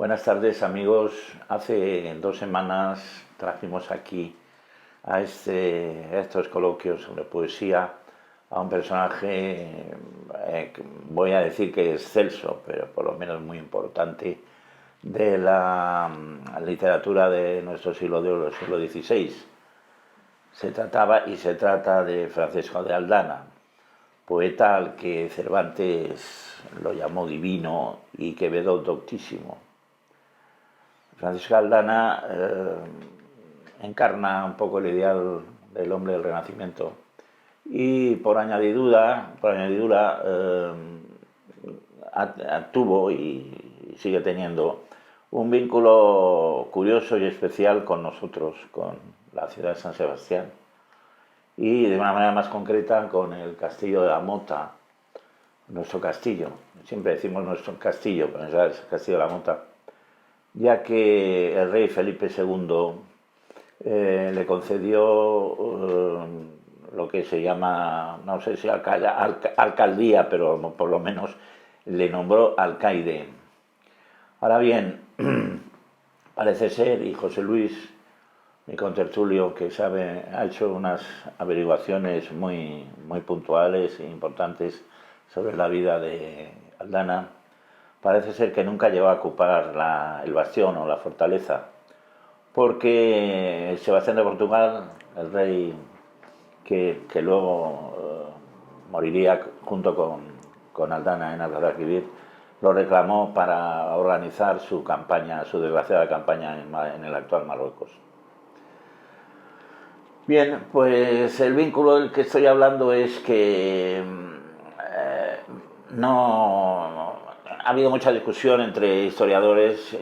Buenas tardes, amigos. Hace 2 semanas trajimos aquí a estos coloquios sobre poesía a un personaje, voy a decir que excelso, pero por lo menos muy importante, de la literatura de nuestro siglo de oro, el siglo XVI. Se trataba y se trata de Francisco de Aldana, poeta al que Cervantes lo llamó divino y Quevedo doctísimo. Francisco Aldana encarna un poco el ideal del hombre del Renacimiento y por añadidura tuvo y sigue teniendo un vínculo curioso y especial con nosotros, con la ciudad de San Sebastián y de una manera más concreta con el castillo de la Mota, nuestro castillo. Siempre decimos nuestro castillo, pero en realidad es el castillo de la Mota, ya que el rey Felipe II le concedió lo que se llama, no sé si alcaldía, pero por lo menos le nombró alcaide. Ahora bien, parece ser, y José Luis, mi contertulio, que sabe, ha hecho unas averiguaciones muy puntuales e importantes sobre la vida de Aldana. Parece ser que nunca llegó a ocupar el bastión o la fortaleza, porque Sebastián de Portugal, el rey que luego moriría junto con Aldana en Algarabir, lo reclamó para organizar su campaña, su desgraciada campaña en el actual Marruecos. Bien, pues el vínculo del que estoy hablando es que no ha habido mucha discusión entre historiadores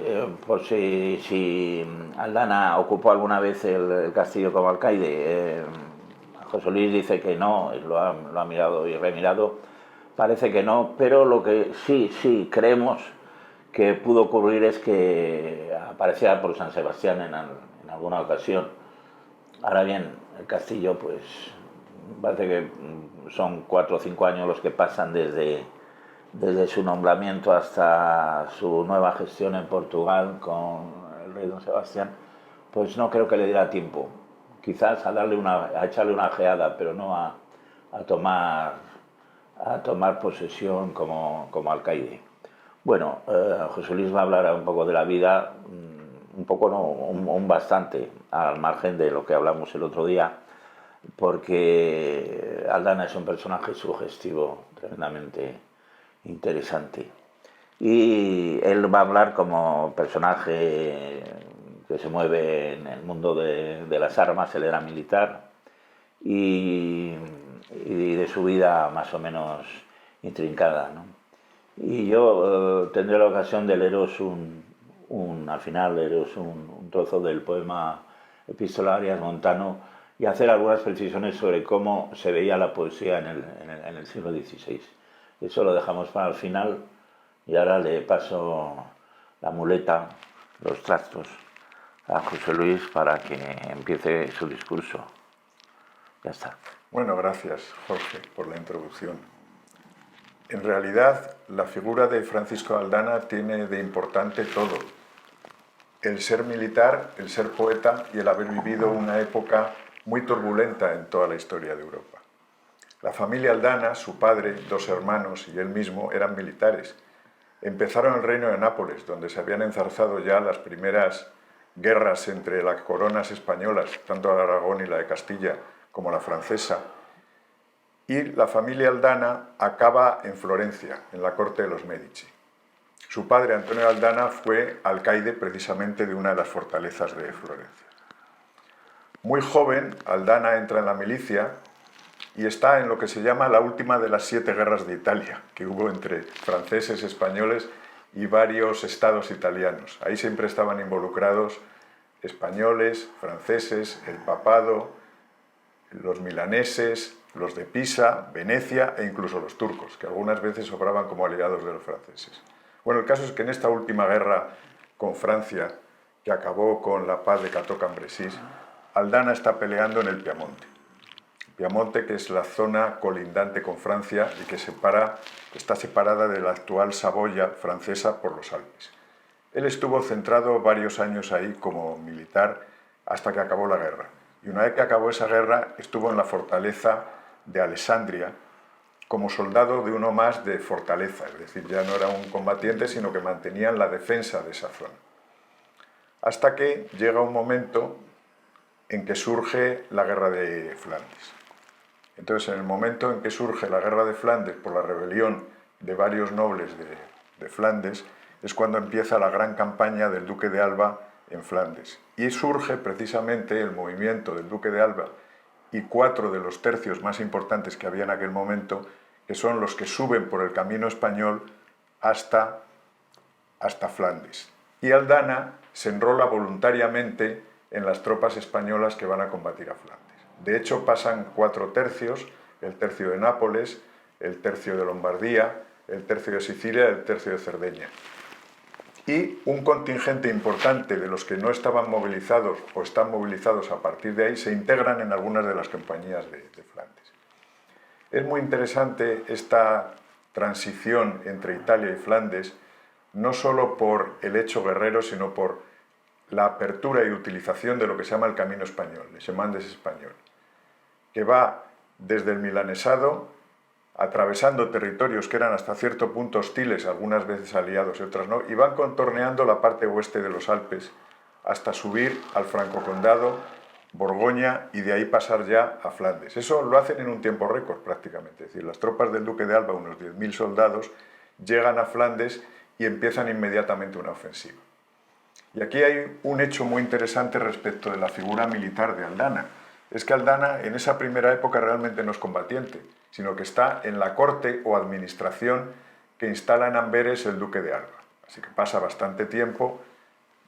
por si Aldana ocupó alguna vez el castillo como alcaide. José Luis dice que no, lo ha mirado y remirado, parece que no, pero lo que sí creemos que pudo ocurrir es que apareciera por San Sebastián en alguna ocasión. Ahora bien, el castillo, pues parece que son 4 o 5 años los que pasan desde su nombramiento hasta su nueva gestión en Portugal con el rey don Sebastián, pues no creo que le diera tiempo. Quizás a echarle una ojeada, pero no a tomar posesión como alcaide. Bueno, José Luis va a hablar un poco de la vida, un poco no, un bastante, al margen de lo que hablamos el otro día, porque Aldana es un personaje sugestivo, tremendamente interesante. Y él va a hablar como personaje que se mueve en el mundo de las armas, él era militar, y de su vida más o menos intrincada, ¿no? Y yo tendré la ocasión de leeros al final leeros un trozo del poema Epistolarias Montano y hacer algunas precisiones sobre cómo se veía la poesía en el siglo XVI. Eso lo dejamos para el final y ahora le paso la muleta, los trastos, a José Luis para que empiece su discurso. Ya está. Bueno, gracias, Jorge, por la introducción. En realidad, la figura de Francisco Aldana tiene de importante todo. El ser militar, el ser poeta y el haber vivido una época muy turbulenta en toda la historia de Europa. La familia Aldana, su padre, 2 hermanos y él mismo eran militares. Empezaron el reino de Nápoles, donde se habían enzarzado ya las primeras guerras entre las coronas españolas, tanto la de Aragón y la de Castilla, como la francesa. Y la familia Aldana acaba en Florencia, en la corte de los Medici. Su padre, Antonio Aldana, fue alcaide precisamente de una de las fortalezas de Florencia. Muy joven, Aldana entra en la milicia y está en lo que se llama la última de las 7 guerras de Italia, que hubo entre franceses, españoles y varios estados italianos. Ahí siempre estaban involucrados españoles, franceses, el papado, los milaneses, los de Pisa, Venecia e incluso los turcos, que algunas veces obraban como aliados de los franceses. Bueno, el caso es que en esta última guerra con Francia, que acabó con la paz de Cateau-Cambrésis, Aldana está peleando en el Piamonte. Piamonte, que es la zona colindante con Francia y que está separada de la actual Saboya francesa por los Alpes. Él estuvo centrado varios años ahí como militar hasta que acabó la guerra. Y una vez que acabó esa guerra, estuvo en la fortaleza de Alessandria como soldado de uno más de fortaleza, es decir, ya no era un combatiente, sino que mantenían la defensa de esa zona. Hasta que llega un momento en que surge la guerra de Flandes. Entonces, en el momento en que surge la guerra de Flandes por la rebelión de varios nobles de Flandes, es cuando empieza la gran campaña del duque de Alba en Flandes. Y surge precisamente el movimiento del duque de Alba y 4 de los tercios más importantes que había en aquel momento, que son los que suben por el camino español hasta Flandes. Y Aldana se enrola voluntariamente en las tropas españolas que van a combatir a Flandes. De hecho, pasan 4 tercios, el tercio de Nápoles, el tercio de Lombardía, el tercio de Sicilia y el tercio de Cerdeña. Y un contingente importante de los que no estaban movilizados o están movilizados a partir de ahí se integran en algunas de las compañías de Flandes. Es muy interesante esta transición entre Italia y Flandes, no solo por el hecho guerrero, sino por la apertura y utilización de lo que se llama el camino español, el chemin des Espagnols, que va desde el milanesado, atravesando territorios que eran hasta cierto punto hostiles, algunas veces aliados y otras no, y van contorneando la parte oeste de los Alpes hasta subir al Franco Condado, Borgoña, y de ahí pasar ya a Flandes. Eso lo hacen en un tiempo récord prácticamente, es decir, las tropas del duque de Alba, unos 10.000 soldados, llegan a Flandes y empiezan inmediatamente una ofensiva. Y aquí hay un hecho muy interesante respecto de la figura militar de Aldana. Es que Aldana en esa primera época realmente no es combatiente, sino que está en la corte o administración que instala en Amberes el duque de Alba. Así que pasa bastante tiempo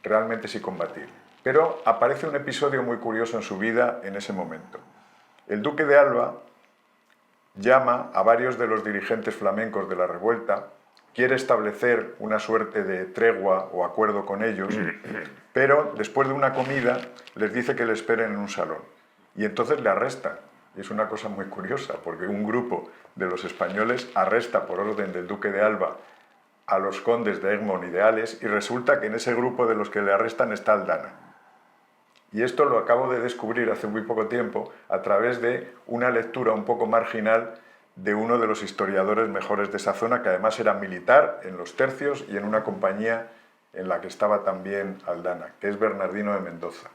realmente sin combatir. Pero aparece un episodio muy curioso en su vida en ese momento. El duque de Alba llama a varios de los dirigentes flamencos de la revuelta, quiere establecer una suerte de tregua o acuerdo con ellos, pero después de una comida les dice que le esperen en un salón. Y entonces le arrestan. Y es una cosa muy curiosa, porque un grupo de los españoles arresta por orden del duque de Alba a los condes de Egmont y de Ales, y resulta que en ese grupo de los que le arrestan está Aldana. Y esto lo acabo de descubrir hace muy poco tiempo a través de una lectura un poco marginal de uno de los historiadores mejores de esa zona, que además era militar en los tercios y en una compañía en la que estaba también Aldana, que es Bernardino de Mendoza.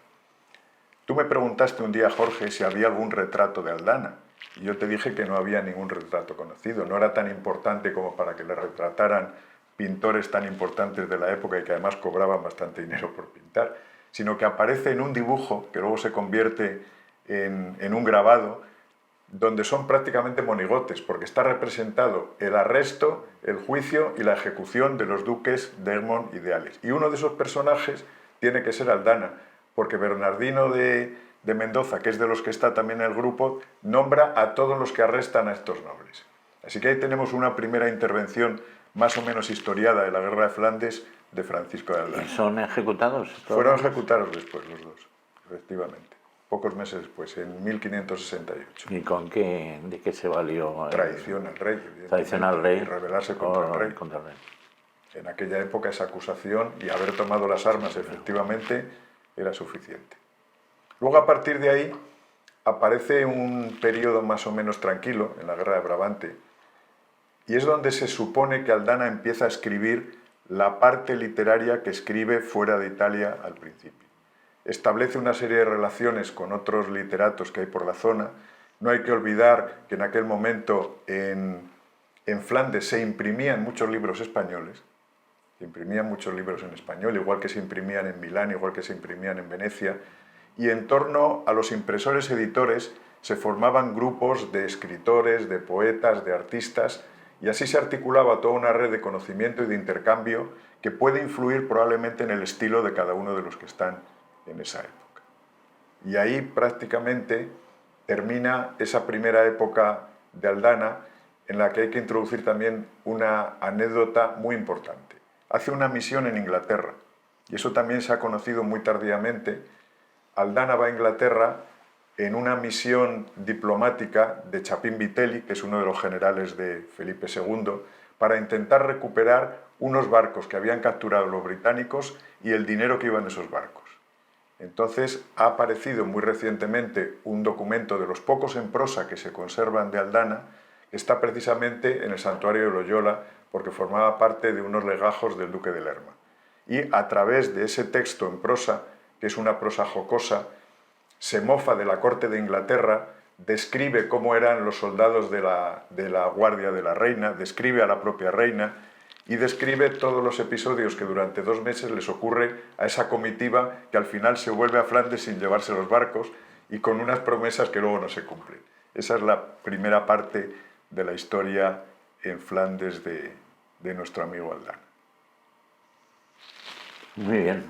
Tú me preguntaste un día, Jorge, si había algún retrato de Aldana, y yo te dije que no había ningún retrato conocido, no era tan importante como para que le retrataran pintores tan importantes de la época y que además cobraban bastante dinero por pintar, sino que aparece en un dibujo que luego se convierte en un grabado, donde son prácticamente monigotes, porque está representado el arresto, el juicio y la ejecución de los duques de Egmont y de Ales. Y uno de esos personajes tiene que ser Aldana, porque Bernardino de Mendoza, que es de los que está también en el grupo, nombra a todos los que arrestan a estos nobles. Así que ahí tenemos una primera intervención más o menos historiada de la Guerra de Flandes de Francisco de Aldana. ¿Y son ejecutados? Fueron ejecutados después los dos, efectivamente. Pocos meses después, en 1568. ¿Y de qué se valió? Traición al rey, Traición al rey. Y rebelarse contra el rey. Contra el rey. En aquella época esa acusación y haber tomado las armas efectivamente era suficiente. Luego, a partir de ahí, aparece un periodo más o menos tranquilo en la Guerra de Brabante, y es donde se supone que Aldana empieza a escribir la parte literaria que escribe fuera de Italia al principio. Establece una serie de relaciones con otros literatos que hay por la zona. No hay que olvidar que en aquel momento en Flandes se imprimían muchos libros españoles, se imprimían muchos libros en español, igual que se imprimían en Milán, igual que se imprimían en Venecia, y en torno a los impresores editores se formaban grupos de escritores, de poetas, de artistas, y así se articulaba toda una red de conocimiento y de intercambio que puede influir probablemente en el estilo de cada uno de los que están en esa época. Y ahí prácticamente termina esa primera época de Aldana, en la que hay que introducir también una anécdota muy importante. Hace una misión en Inglaterra, y eso también se ha conocido muy tardíamente. Aldana va a Inglaterra en una misión diplomática de Chapín Vitelli, que es uno de los generales de Felipe II, para intentar recuperar unos barcos que habían capturado los británicos y el dinero que iba en esos barcos. Entonces ha aparecido muy recientemente un documento de los pocos en prosa que se conservan de Aldana, que está precisamente en el santuario de Loyola, porque formaba parte de unos legajos del duque de Lerma. Y a través de ese texto en prosa, que es una prosa jocosa, se mofa de la corte de Inglaterra, describe cómo eran los soldados de la guardia de la reina, describe a la propia reina y describe todos los episodios que durante 2 meses les ocurre a esa comitiva que al final se vuelve a Flandes sin llevarse los barcos y con unas promesas que luego no se cumplen. Esa es la primera parte de la historia en Flandes de nuestro amigo Aldana. Muy bien.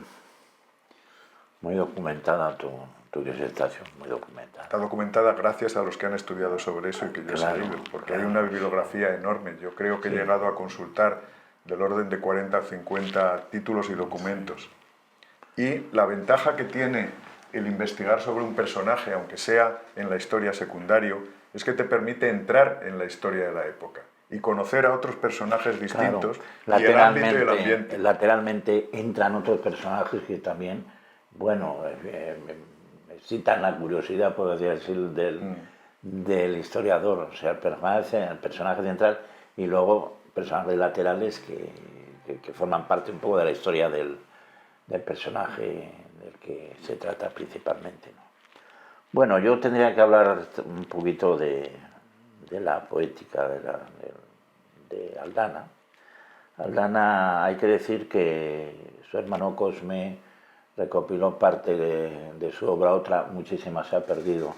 Muy documentada tu disertación, muy documentada. Está documentada gracias a los que han estudiado sobre eso y que yo he seguido, porque hay una bibliografía enorme. Yo creo que he llegado a consultar del orden de 40 o 50 títulos y documentos. Y la ventaja que tiene el investigar sobre un personaje, aunque sea en la historia secundario, es que te permite entrar en la historia de la época y conocer a otros personajes distintos, y el ámbito y el ambiente. Lateralmente entran otros personajes que también, bueno, excitan la curiosidad, por decir así, del historiador. O sea, el personaje central y luego personajes laterales que forman parte un poco de la historia del personaje del que se trata principalmente, ¿no? Bueno, yo tendría que hablar un poquito de la poética de Aldana. Aldana, hay que decir que su hermano Cosme recopiló parte de su obra, otra muchísima se ha perdido.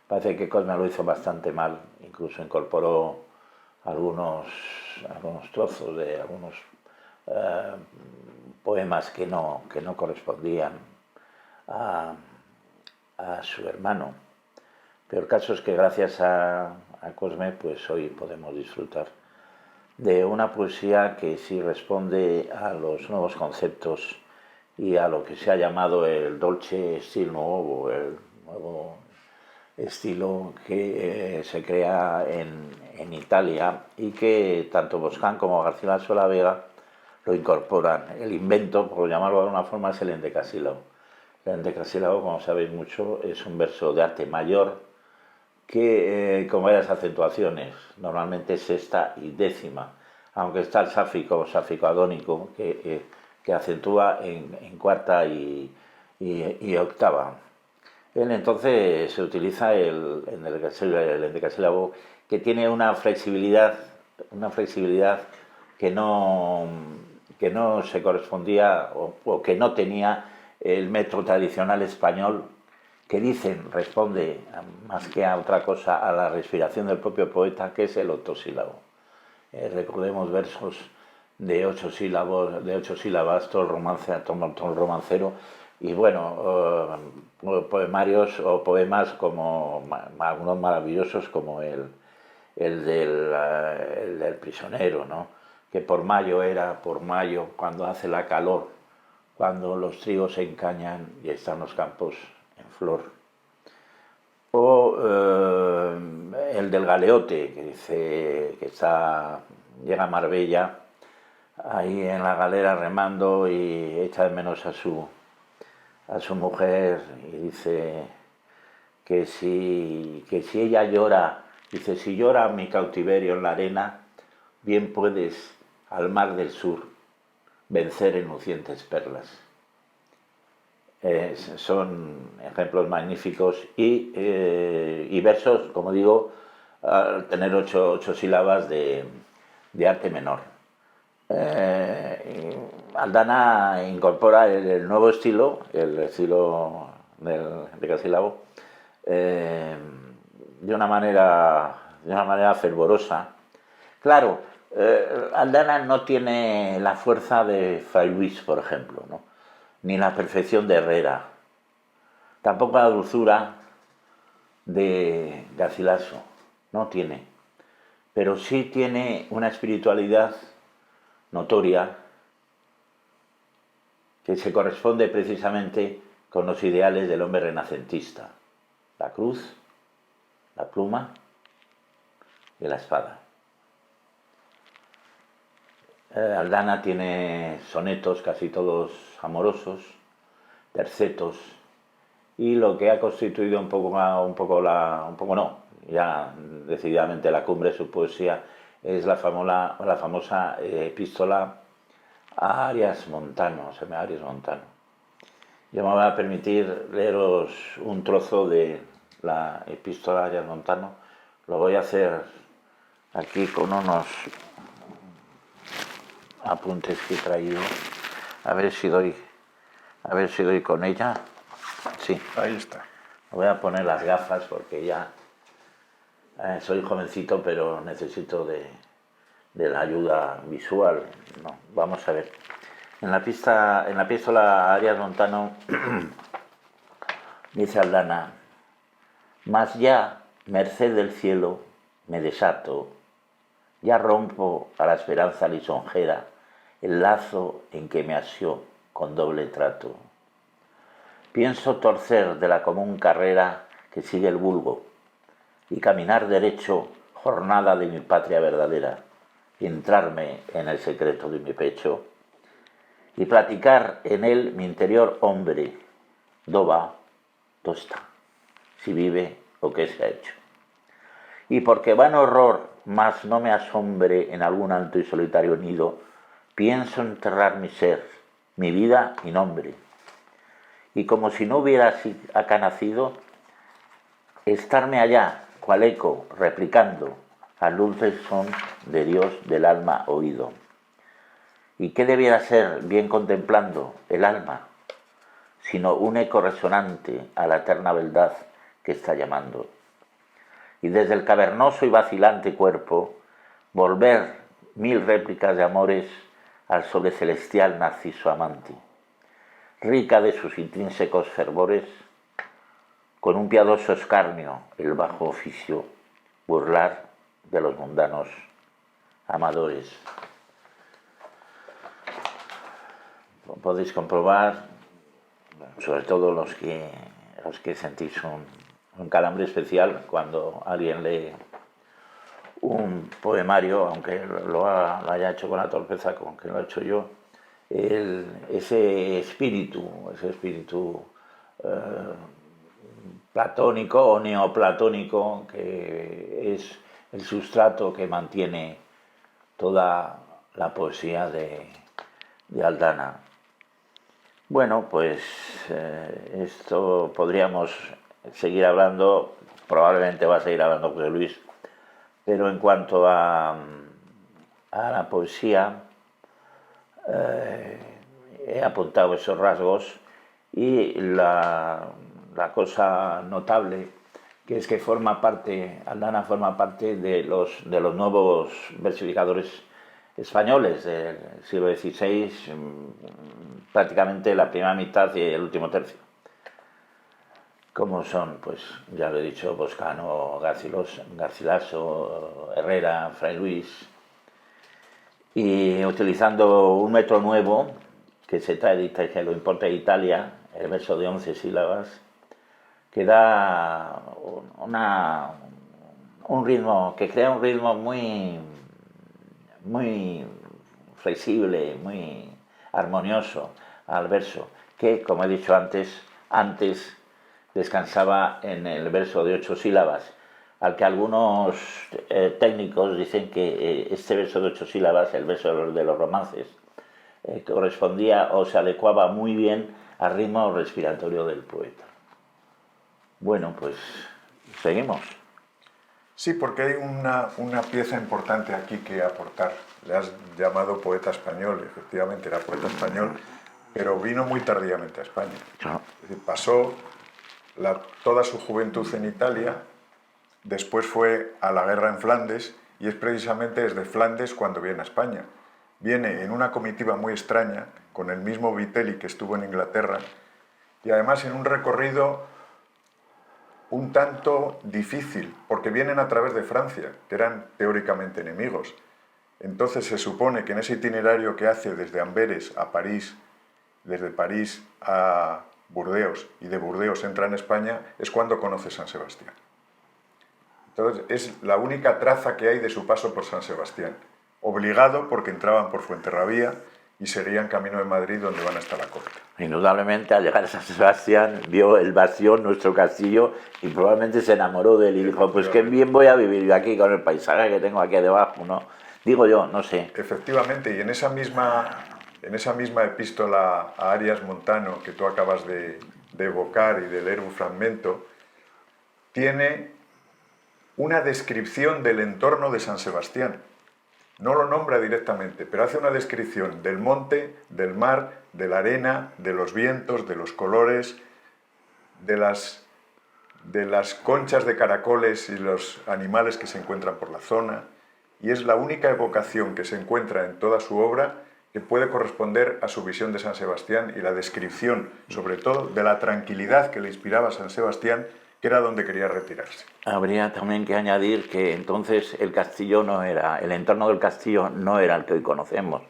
Parece que Cosme lo hizo bastante mal, incluso incorporó algunos trozos de algunos poemas que no correspondían a su hermano. Pero el caso es que gracias a Cosme, pues hoy podemos disfrutar de una poesía que sí responde a los nuevos conceptos y a lo que se ha llamado el dolce stile nuovo, el nuevo estilo que se crea en Italia y que tanto Boscán como García de la Vega lo incorporan. El invento, por llamarlo de alguna forma, es el endecasílabo. El endecasílabo, como sabéis mucho, es un verso de arte mayor que con varias acentuaciones, normalmente sexta y décima, aunque está el sáfico adónico que acentúa en cuarta y octava. Entonces se utiliza el endecasílabo, que tiene una flexibilidad que no se correspondía o que no tenía el metro tradicional español, que responde más que a otra cosa a la respiración del propio poeta, que es el octosílabo. Recordemos versos de 8 sílabas, todo el romancero, y bueno, poemarios o poemas como algunos maravillosos como el del prisionero, ¿no? Que por mayo, cuando hace la calor, cuando los trigos se encañan y están los campos en flor. O el del galeote, que dice que llega a Marbella, ahí en la galera remando y echa de menos a su mujer, y dice que si ella llora, dice: si llora mi cautiverio en la arena, bien puedes al mar del sur vencer en lucientes perlas. Son ejemplos magníficos y versos, como digo, al tener 8 sílabas de arte menor. Aldana incorpora el nuevo estilo, el estilo del endecasílabo, de una manera fervorosa. Claro, Aldana no tiene la fuerza de Fray Luis, por ejemplo, ¿no? Ni la perfección de Herrera, tampoco la dulzura de Garcilaso, no tiene, pero sí tiene una espiritualidad notoria que se corresponde precisamente con los ideales del hombre renacentista: la cruz, la pluma y la espada. Aldana tiene sonetos casi todos amorosos, tercetos, y lo que ha constituido un poco no, ya decididamente la cumbre de su poesía es la famosa epístola a Arias Montano, se llama Arias Montano. Yo me voy a permitir leeros un trozo de la epístola a Arias Montano. Lo voy a hacer aquí con unos apuntes que he traído. A ver si doy con ella. Sí. Ahí está. Me voy a poner las gafas porque ya soy jovencito, pero necesito de la ayuda visual. No, vamos a ver. En la epístola a Arias Montano dice Aldana: mas ya, merced del cielo, me desato, ya rompo a la esperanza lisonjera el lazo en que me asió con doble trato. Pienso torcer de la común carrera que sigue el vulgo y caminar derecho jornada de mi patria verdadera, y entrarme en el secreto de mi pecho y platicar en él mi interior hombre, do va, do está, si vive o qué se ha hecho. Y porque vano horror más no me asombre en algún alto y solitario nido, pienso enterrar mi ser, mi vida y nombre, y como si no hubiera acá nacido, estarme allá, cual eco, replicando al dulce son de Dios del alma oído. ¿Y qué debiera ser, bien contemplando, el alma, sino un eco resonante a la eterna verdad que está llamando? Y desde el cavernoso y vacilante cuerpo, volver mil réplicas de amores al sobre celestial narciso amante, rica de sus intrínsecos fervores, con un piadoso escarnio el bajo oficio burlar de los mundanos amadores. Podéis comprobar, sobre todo los que sentís un calambre especial cuando alguien lee un poemario, aunque lo haya hecho con la torpeza con que lo he hecho yo, ese espíritu platónico o neoplatónico que es el sustrato que mantiene toda la poesía de Aldana. Bueno, pues esto podríamos seguir hablando, probablemente va a seguir hablando José Luis, pero en cuanto a la poesía, he apuntado esos rasgos y la cosa notable que es que Aldana forma parte de los nuevos versificadores españoles del siglo XVI, prácticamente la primera mitad y el último tercio, como son, pues ya lo he dicho, Boscano, Garcilaso, Herrera, Fray Luis, y utilizando un método nuevo que que lo importa de Italia, el verso de 11 sílabas, que da un ritmo, que crea un ritmo muy flexible, muy armonioso al verso, que, como he dicho antes descansaba en el verso de 8 sílabas, al que algunos técnicos dicen que este verso de 8 sílabas, el verso de los romances, correspondía o se adecuaba muy bien al ritmo respiratorio del poeta. Bueno, pues seguimos. Sí, porque hay una pieza importante aquí que aportar. Le has llamado poeta español, efectivamente era poeta español, pero vino muy tardíamente a España. Es decir, pasó toda su juventud en Italia, después fue a la guerra en Flandes, y es precisamente desde Flandes cuando viene a España. Viene en una comitiva muy extraña, con el mismo Vitelli que estuvo en Inglaterra, y además en un recorrido un tanto difícil, porque vienen a través de Francia, que eran teóricamente enemigos. Entonces se supone que en ese itinerario que hace desde Amberes a París, desde París a Burdeos, y de Burdeos entra en España, es cuando conoce San Sebastián. Entonces es la única traza que hay de su paso por San Sebastián. obligado porque entraban por Fuenterrabía y seguían camino de Madrid, donde van hasta la corte. Indudablemente, al llegar a San Sebastián, vio el bastión, nuestro castillo, y probablemente se enamoró de él y dijo, pues qué bien voy a vivir yo aquí con el paisaje que tengo aquí debajo, ¿no? Digo yo, no sé. Efectivamente, y en esa misma epístola a Arias Montano que tú acabas de evocar y de leer un fragmento, tiene una descripción del entorno de San Sebastián. No lo nombra directamente, pero hace una descripción del monte, del mar, de la arena, de los vientos, de los colores, de las conchas de caracoles y los animales que se encuentran por la zona, y es la única evocación que se encuentra en toda su obra que puede corresponder a su visión de San Sebastián y la descripción, sobre todo, de la tranquilidad que le inspiraba a San Sebastián, que era donde quería retirarse. Habría también que añadir que entonces el castillo no era, el entorno del castillo no era el que hoy conocemos,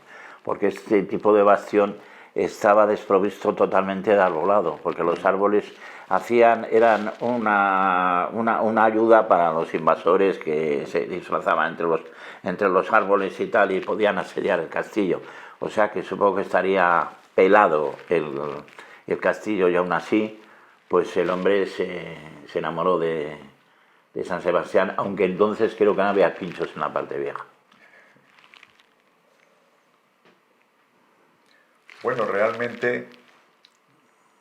porque este tipo de bastión estaba desprovisto totalmente de arbolado, porque los árboles eran una ayuda para los invasores que se disfrazaban entre los árboles y tal, y podían asediar el castillo. O sea que supongo que estaría pelado el castillo, y aún así pues el hombre se enamoró de San Sebastián, aunque entonces creo que no había pinchos en la parte vieja. Bueno, realmente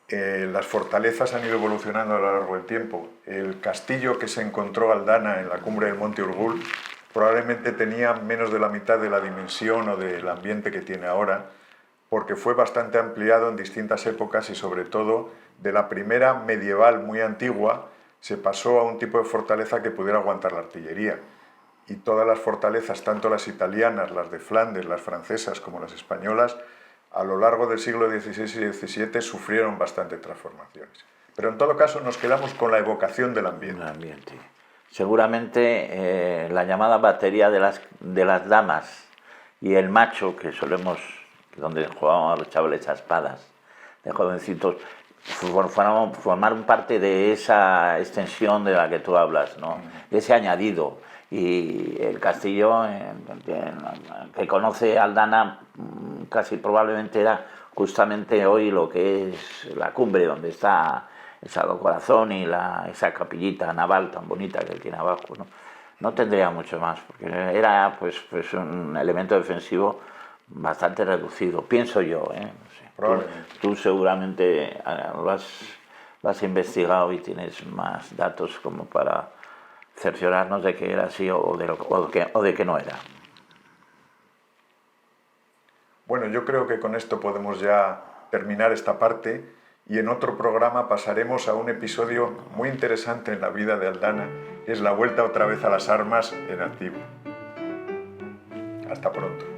las fortalezas han ido evolucionando a lo largo del tiempo. El castillo que se encontró Aldana en la cumbre del Monte Urgul probablemente tenía menos de la mitad de la dimensión o del ambiente que tiene ahora, porque fue bastante ampliado en distintas épocas y sobre todo de la primera medieval muy antigua se pasó a un tipo de fortaleza que pudiera aguantar la artillería. Y todas las fortalezas, tanto las italianas, las de Flandes, las francesas como las españolas, a lo largo del siglo XVI y XVII sufrieron bastante transformaciones. Pero en todo caso nos quedamos con la evocación del ambiente. Seguramente la llamada batería de las damas y el macho, que solemos, donde jugábamos los chavales a espadas, de jovencitos, formaron parte de esa extensión de la que tú hablas, ¿no? De ese añadido. Y el castillo que conoce Aldana casi probablemente era justamente hoy lo que es la cumbre, donde está el Sagrado Corazón y esa capillita naval tan bonita que él tiene abajo, ¿no? No tendría mucho más, porque era pues un elemento defensivo bastante reducido, pienso yo, ¿eh? No sé. Tú seguramente lo has investigado y tienes más datos como para cerciorarnos de que era así o de que no era. Bueno, yo creo que con esto podemos ya terminar esta parte y en otro programa pasaremos a un episodio muy interesante en la vida de Aldana, que es la vuelta otra vez a las armas en activo. Hasta pronto.